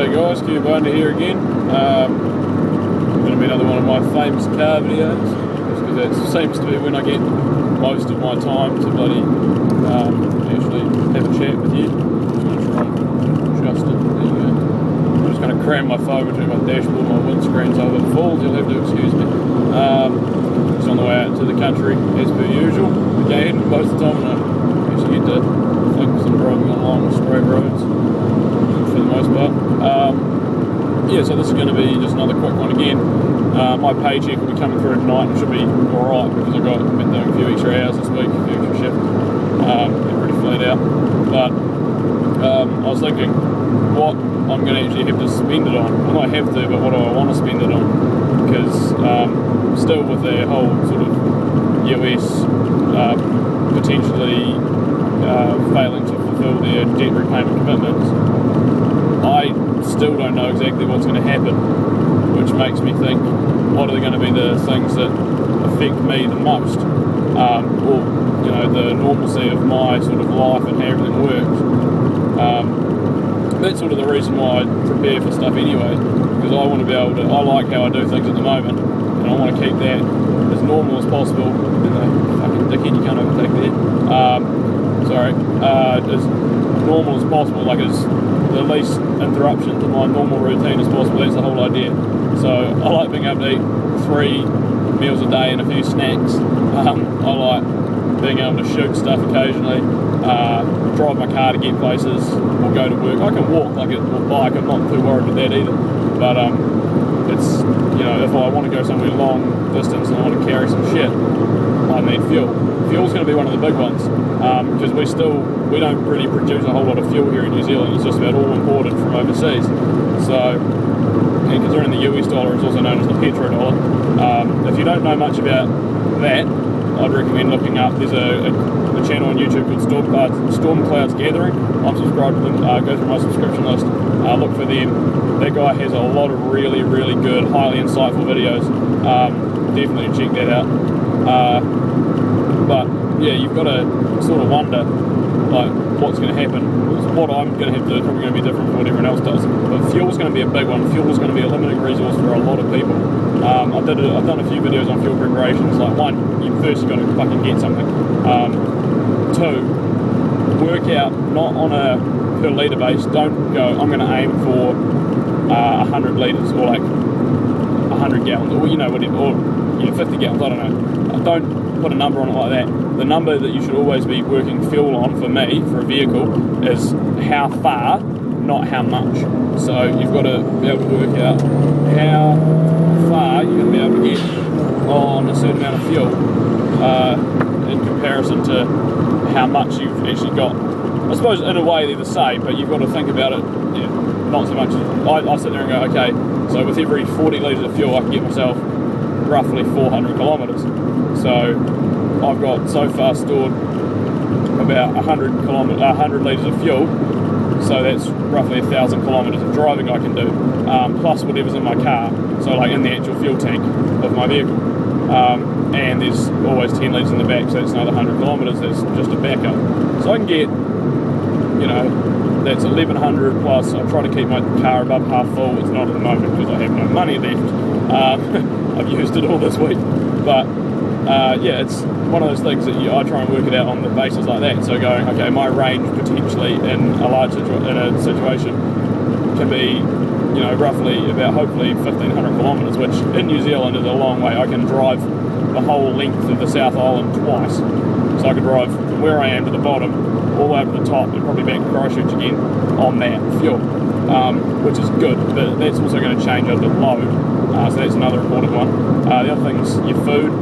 G'day guys, Cubone here again. Going to be another one of my famous car videos, because that seems to be when I get most of my time to bloody actually have a chat with you. I'm just going to try and adjust it. There you go. I'm just going to cram my phone between my dashboard and my windscreen's over full. You'll have to excuse me. Just on the way out to the country as per usual. Again, most of the time I actually get to focus on driving on long straight roads for the most part. Yeah, so this is going to be just another quick one again. My paycheck will be coming through tonight. It should be alright because I've been doing a few extra hours this week, a few extra shifts. Been pretty flat out. But I was thinking what I'm going to actually have to spend it on. I might have to, but what do I want to spend it on? Because still with the whole sort of US potentially failing to fulfill their debt repayment commitments, I still don't know exactly what's going to happen, which makes me think, what are going to be the things that affect me the most, or the normalcy of my sort of life and how everything works. That's sort of the reason why I prepare for stuff anyway, because I want to be able to, I like how I do things at the moment, and I want to keep that as normal as possible. Fucking dickhead, you can't overtake there. As normal as possible, like as the least interruption to my normal routine as possible. That's the whole idea. So I like being able to eat 3 meals a day and a few snacks. I like being able to shoot stuff occasionally, drive my car to get places, or go to work. I can walk or bike, I'm not too worried with that either. But it's, if I want to go somewhere long distance and I want to carry some shit, I need fuel. Fuel's going to be one of the big ones, because we don't really produce a whole lot of fuel here in New Zealand. It's just about all imported from overseas. So, because they're in the US dollar, it's also known as the petrodollar. If you don't know much about that, I'd recommend looking up. There's a channel on YouTube called Storm Clouds Gathering. I'm subscribed to them. Go through my subscription list. Look for them. That guy has a lot of really, really good, highly insightful videos. Definitely check that out. But yeah, you've got to sort of wonder, like, what's going to happen. What I'm going to have to do is probably going to be different from what everyone else does. But fuel's going to be a big one. Fuel is going to be a limiting resource for a lot of people. I've done a few videos on fuel preparations. Like, one, you've got to fucking get something. 2, work out not on a per litre base. Don't go, I'm going to aim for 100 litres or like 100 gallons or whatever, or 50 gallons, I don't know. Don't put a number on it like that. The number that you should always be working fuel on, for me, for a vehicle, is how far, not how much. So you've got to be able to work out how far you're going to be able to get on a certain amount of fuel in comparison to how much you've actually got. I suppose in a way they're the same, but you've got to think about it, not so much as, I sit there and go, okay, so with every 40 litres of fuel I can get myself roughly 400 kilometres. So I've got so far stored about 100 litres of fuel, so that's roughly 1,000 kilometres of driving I can do, plus whatever's in my car, so like in the actual fuel tank of my vehicle. And there's always 10 litres in the back, so that's another 100 kilometres, that's just a backup. So I can get, that's 1,100 plus. I try to keep my car above half full. It's not at the moment because I have no money left. I've used it all this week, but yeah, it's one of those things that I try and work it out on the basis like that. So going, okay, my range potentially in a situation can be, roughly about hopefully 1,500 kilometres, which in New Zealand is a long way. I can drive the whole length of the South Island twice. So I could drive from where I am to the bottom, all the way up to the top, and probably back to Christchurch again on that fuel, which is good, but that's also going to change under load. So that's another important one. The other thing's your food.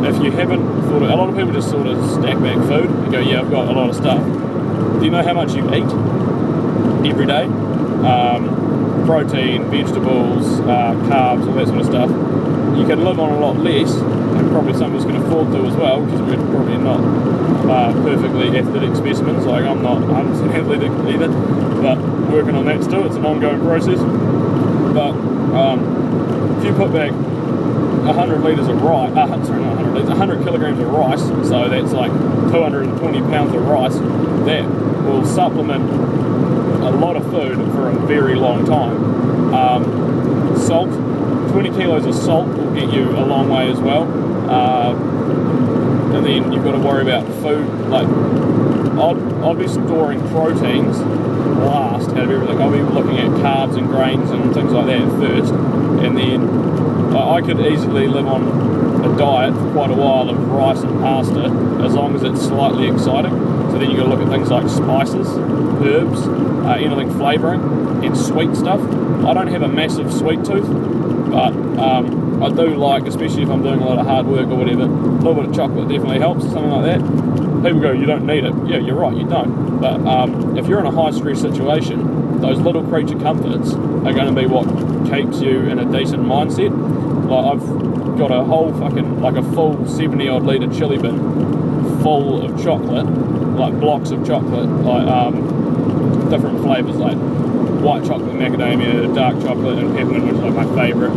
If you haven't thought of, a lot of people just sort of stack back food and go, yeah, I've got a lot of stuff. Do you know how much you eat every day? Protein, vegetables, carbs, all that sort of stuff. You can live on a lot less, and probably some of us can afford to as well, because we're probably not perfectly athletic specimens. Like, I'm not 100% athletic either, but working on that still. It's an ongoing process. But if you put back 100 litres of rice, 100 kilograms of rice, so that's like 220 pounds of rice, that will supplement a lot of food for a very long time. Salt, 20 kilos of salt will get you a long way as well. And then you've got to worry about food, like I'll be storing proteins last out of everything. I'll be looking at carbs and grains and things like that first, and then I could easily live on a diet for quite a while of rice and pasta as long as it's slightly exciting. So then you've got to look at things like spices, herbs, anything flavouring, and sweet stuff. I don't have a massive sweet tooth, but I do like, especially if I'm doing a lot of hard work or whatever, a little bit of chocolate definitely helps, something like that. People go, you don't need it. Yeah, you're right, you don't. But if you're in a high stress situation, those little creature comforts are going to be what keeps you in a decent mindset. Like I've got a whole fucking, like a full 70 odd litre chili bin full of chocolate, like blocks of chocolate, like different flavours, like white chocolate, macadamia, dark chocolate, and peppermint, which is like my favourite.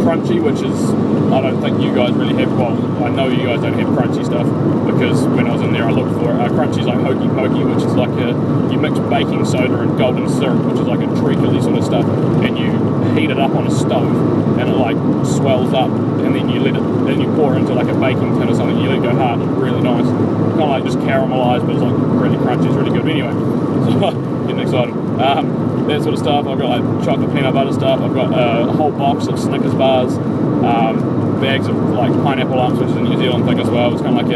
Crunchy, which is, I don't think you guys really have, well, I know you guys don't have crunchy stuff, because when I was in there I looked for it. Crunchy's like Hokey Pokey, which is like you mix baking soda and golden syrup, which is like a treacle-y sort of stuff, and you heat it up on a stove, and it like swells up, and then you pour it into like a baking tin or something, you let it go hard, it's really nice. Kind of like just caramelised, but it's like really crunchy, it's really good. But anyway, so getting excited. That sort of stuff. I've got like chocolate peanut butter stuff. I've got a whole box of Snickers bars, bags of like pineapple lumps, which is a New Zealand thing as well. It's kind of like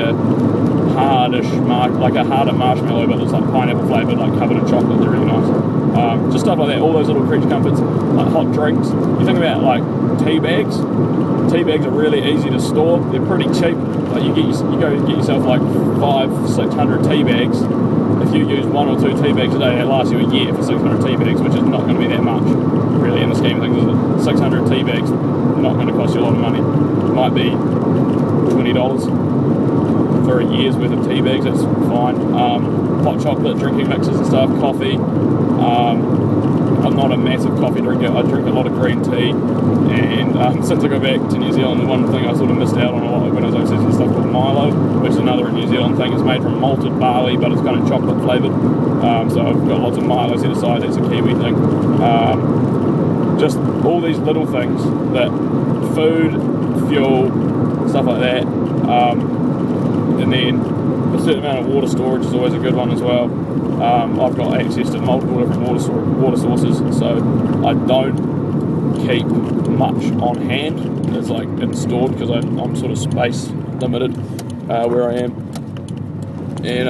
a harder marshmallow, but it's like pineapple flavoured, like covered in chocolate. They're really nice. Just stuff like that. All those little creature comforts, like hot drinks. You think about like tea bags. Tea bags are really easy to store. They're pretty cheap. Like you go get yourself like 500-600 tea bags. If you use 1 or 2 tea bags a day, that lasts you a year for 600 tea bags, which is not going to be that much, really, in the scheme of things, is it? 600 tea bags, not going to cost you a lot of money. It might be $20 for a year's worth of tea bags, that's fine. Hot chocolate, drinking mixes and stuff, coffee. I'm not a massive coffee drinker. I drink a lot of green tea, and since I got back to New Zealand, one thing I sort of missed out on a lot when I was overseas is stuff called Milo, which is another New Zealand thing. It's made from malted barley, but it's kind of chocolate flavoured. So I've got lots of Milo set aside. That's a Kiwi thing. Just all these little things that food, fuel, stuff like that, and then a certain amount of water storage is always a good one as well. I've got access to multiple different water sources, so I don't keep much on hand. It's like it's stored because I'm sort of space limited where I am. And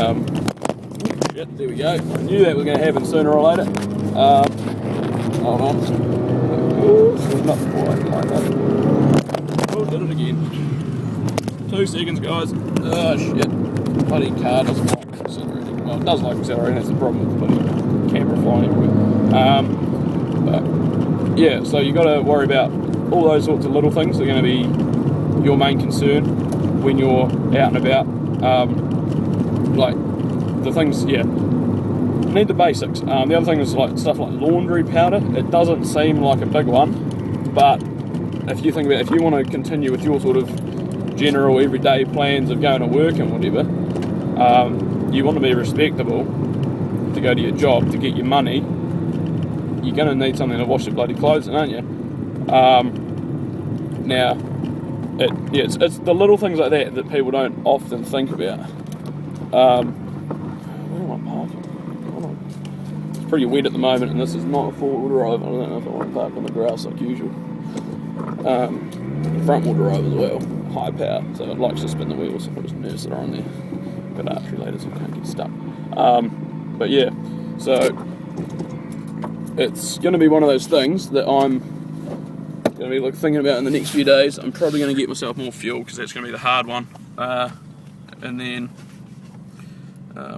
there we go. I knew that was going to happen sooner or later. Hold on. Ooh, not quite like that. Oh, did it again. 2 seconds, guys. Oh shit. Bloody car doesn't like accelerating. Well, it does like accelerating, that's the problem with the bloody camera flying everywhere. But yeah, so you got to worry about all those sorts of little things that are going to be your main concern when you're out and about. Like the things, yeah, need the basics. The other thing is like stuff like laundry powder. It doesn't seem like a big one, but if you think about it, if you want to continue with your sort of general everyday plans of going to work and whatever, you want to be respectable to go to your job to get your money, you're going to need something to wash your bloody clothes in, aren't you? Now, it's the little things like that that people don't often think about. Where am I parking? It's pretty wet at the moment, and this is not a four-wheel drive. I don't know if I want to park on the grass like usual. Front-wheel drive as well, high power, so it likes to spin the wheels. I'll just nurse it on there. Got archery later, so I can't get stuck. But yeah, so it's going to be one of those things that I'm going to be thinking about in the next few days. I'm probably going to get myself more fuel because that's going to be the hard one. And then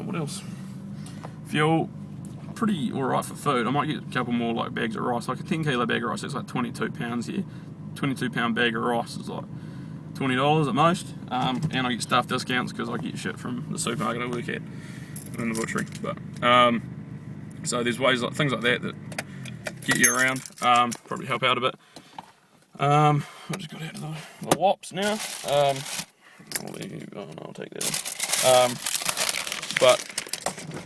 what else? Fuel, pretty alright for food. I might get a couple more like bags of rice, like a 10 kilo bag of rice. It's like 22 pounds here. 22 pound bag of rice is like $20 at most, and I get staff discounts because I get shit from the supermarket I work at and the butchery. But so there's ways like things like that that get you around, probably help out a bit. I just got out of the wops now. I'll take that in. But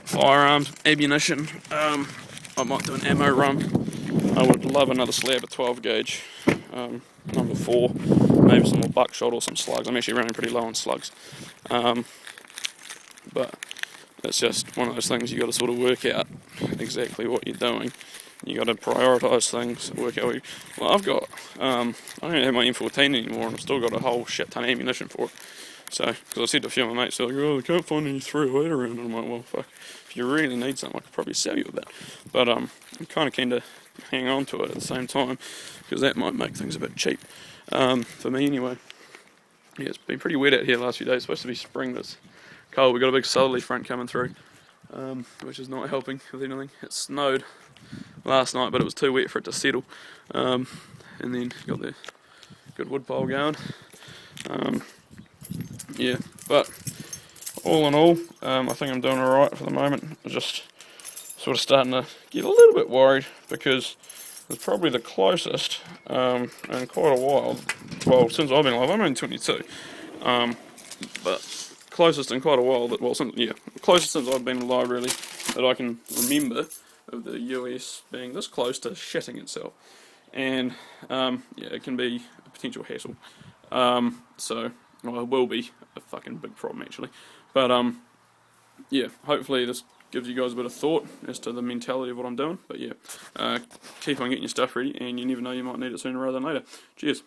firearms, ammunition, I might do an ammo run. I would love another slab of 12 gauge, number 4, maybe some more buckshot or some slugs. I'm actually running pretty low on slugs, but it's just one of those things you got to sort of work out exactly what you're doing. You got to prioritise things, work out. Well, I've got, I don't even have my M14 anymore, and I've still got a whole shit ton of ammunition for it. So, because I said to a few of my mates, they're like, oh, I can't find any 308 around. And I'm like, well, fuck, if you really need something, I could probably sell you a bit. But I'm kind of keen to hang on to it at the same time, because that might make things a bit cheap. For me anyway. Yeah, it's been pretty wet out here the last few days. It's supposed to be spring, but it's cold. We've got a big southerly front coming through, which is not helping with anything. It snowed last night, but it was too wet for it to settle. And then got the good wood pile going. Yeah, but all in all, I think I'm doing alright for the moment. I'm just sort of starting to get a little bit worried, because it's probably the closest in quite a while. Well, since I've been alive, I'm only 22, but closest in quite a while. Closest since I've been alive, really, that I can remember, of the US being this close to shitting itself. And it can be a potential hassle. Well, it will be a fucking big problem actually. But hopefully this gives you guys a bit of thought as to the mentality of what I'm doing. But keep on getting your stuff ready, and you never know, you might need it sooner rather than later. Cheers.